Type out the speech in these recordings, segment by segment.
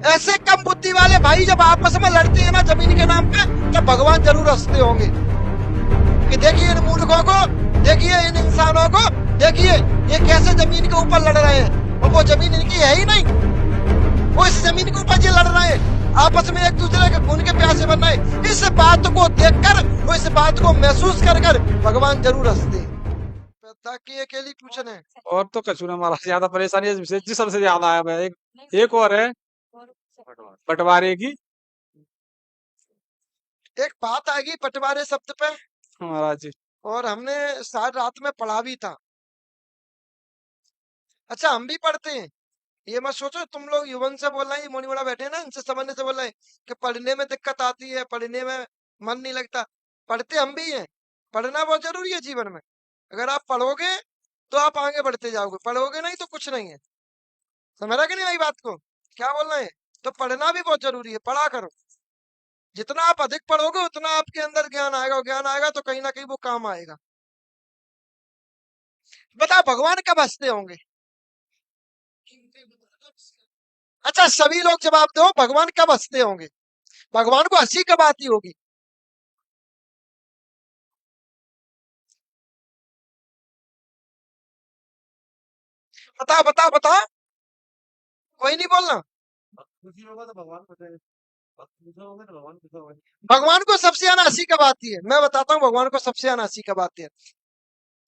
ऐसे कम बुद्धि वाले भाई जब आपस में लड़ते हैं ना जमीन के नाम पे, तो भगवान जरूर हंसते होंगे कि देखिए इन मूर्खों को, देखिए इन इंसानों को, देखिए ये कैसे जमीन के ऊपर लड़ रहे हैं, और वो जमीन इनकी है ही नहीं, वो इस जमीन के ऊपर ये लड़ रहे हैं, आपस में एक दूसरे के खून के प्यासे बन रहे हैं। इस बात को देखकर, वो इस बात को महसूस कर कर भगवान जरूर हंसते हैं। ताकि अकेली पूछन है। और तो कछु ना महाराज, ज्यादा परेशानी जी सबसे ज्यादा है। एक और है बंटवारे की। एक बात आ गई बंटवारे शब्द पे, महाराज जी। और हमने शायद रात में पढ़ा भी था। अच्छा, हम भी पढ़ते हैं, ये मत सोचो तुम लोग युवन से बोल रहे हैं, मोनी बड़ा बैठे हैं ना, इनसे समझने से बोल रहे हैं कि पढ़ने में दिक्कत आती है, पढ़ने में मन नहीं लगता। पढ़ते हम भी हैं, पढ़ना बहुत जरूरी है जीवन में। अगर आप पढ़ोगे तो आप आगे बढ़ते जाओगे, पढ़ोगे नहीं तो कुछ नहीं है। समझ रहा कि नहीं मेरी बात को, क्या बोल रहे हैं? तो पढ़ना भी बहुत जरूरी है, पढ़ा करो। जितना आप अधिक पढ़ोगे उतना आपके अंदर ज्ञान आएगा, और ज्ञान आएगा तो कहीं ना कहीं वो काम आएगा। बताओ भगवान कब हंसते होंगे? अच्छा, सभी लोग जवाब दो, भगवान कब हंसते होंगे? भगवान को हंसी कब आती होगी? बताओ बताओ बताओ, कोई नहीं बोलना। भगवान को सबसे ज्यादा हंसी कब आती है? मैं बताता हूँ भगवान को सबसे ज्यादा हंसी कब आती है।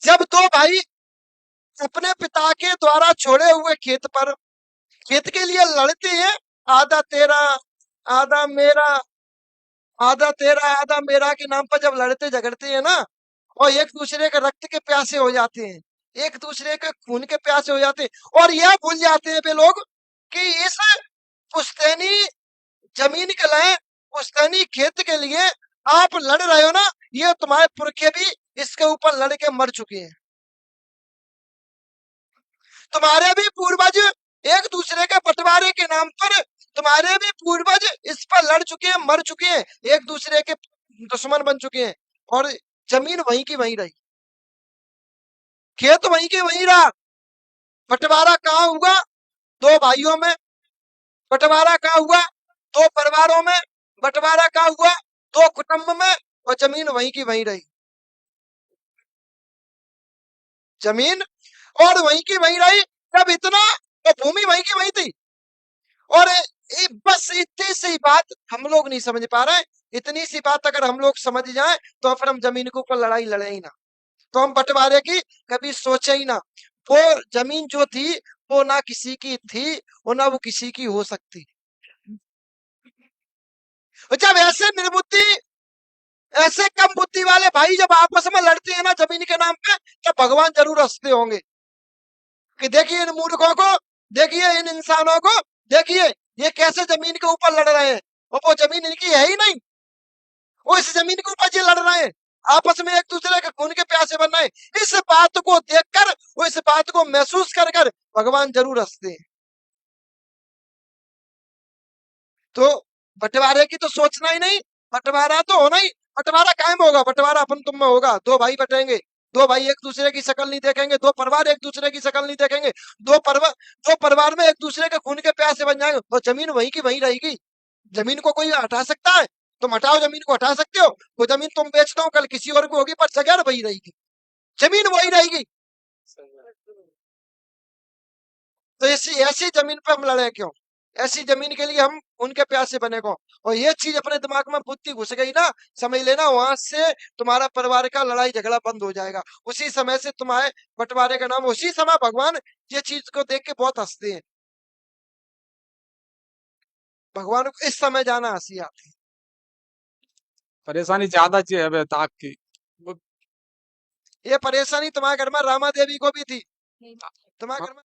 जब दो भाई अपने पिता के द्वारा छोड़े हुए खेत पर, खेत के लिए लड़ते हैं, आधा तेरा आधा मेरा, आधा तेरा आधा मेरा के नाम पर जब लड़ते झगड़ते हैं ना, और एक दूसरे के रक्त के प्यासे हो जाते हैं, एक दूसरे के खून के प्यासे हो जाते हैं, और यह भूल जाते हैं वे लोग कि इस पुश्तैनी जमीन के लिए, पुश्तैनी खेत के लिए आप लड़ रहे हो ना, ये तुम्हारे पुरखे भी इसके ऊपर लड़ के मर चुके हैं। तुम्हारे भी पूर्वज एक दूसरे के बंटवारे के नाम पर, तुम्हारे भी पूर्वज इस पर लड़ चुके हैं, मर चुके हैं, एक दूसरे के दुश्मन बन चुके हैं, और जमीन वहीं की वहीं रही, खेत वहीं के वहीं रहा। बंटवारा कहाँ हुआ? दो भाइयों में। बंटवारा कहाँ हुआ? दो परिवारों में। बंटवारा कहाँ हुआ? दो कुटुंब में, और जमीन वहीं की वहीं रही। जमीन और वहीं की वहीं रही। जब इतना, तो भूमि वहीं की वहीं थी। और बस इतनी सी बात हम लोग नहीं समझ पा रहे हैं। इतनी सी बात अगर हम लोग समझ जाएं तो फिर हम जमीन के ऊपर लड़ाई लड़े ही ना, तो हम बंटवारे की कभी सोचे ही ना। वो जमीन जो थी वो ना किसी की थी, और ना वो किसी की हो सकती। जब ऐसे निर्बुद्धि, ऐसे कम बुद्धि वाले भाई जब आपस में लड़ते हैं ना जमीन के नाम पे, तो भगवान जरूर हंसते होंगे कि देखिए इन मूर्खों को, देखिए इन इंसानों को, देखिए ये कैसे जमीन के ऊपर लड़ रहे हैं, और वो जमीन इनकी है ही नहीं, वो इस जमीन के ऊपर ये लड़ रहे हैं, आपस में एक दूसरे के खून के प्यासे बन रहे हैं। इस बात को देखकर, वो इस बात को महसूस कर कर भगवान जरूर हंसते हैं। तो बंटवारे की तो सोचना ही नहीं, बंटवारा तो होना ही। बंटवारा कायम होगा, बंटवारा अपन तुम में होगा। दो भाई बटेंगे, दो भाई एक दूसरे की शक्ल नहीं देखेंगे, दो परिवार एक दूसरे की शक्ल नहीं देखेंगे, दो परिवार में एक दूसरे के खून के प्यासे बन जाएंगे, और जमीन वहीं की वहीं रहेगी। जमीन को कोई हटा सकता है? तुम हटाओ, जमीन को हटा सकते हो? वो जमीन तुम बेच दो, कल किसी और को होगी, पर जगह वही रहेगी, जमीन वही रहेगी। तो ऐसी ऐसी जमीन पे हम लड़े क्यों? ऐसी जमीन के लिए हम उनके प्यासे बने को। और ये चीज अपने दिमाग में बुद्धि घुस गई ना, समझ लेना वहां से तुम्हारा परिवार का लड़ाई झगड़ा बंद हो जाएगा। उसी समय से तुम्हारे बंटवारे का नाम, उसी समय भगवान ये चीज को देख के बहुत हंसते हैं। भगवान को इस समय जाना हंसी आती है। परेशानी ज्यादा चाहिए है ताक की। ये परेशानी तुम्हारे घर में रामा देवी को भी थी, तुम्हारे घर में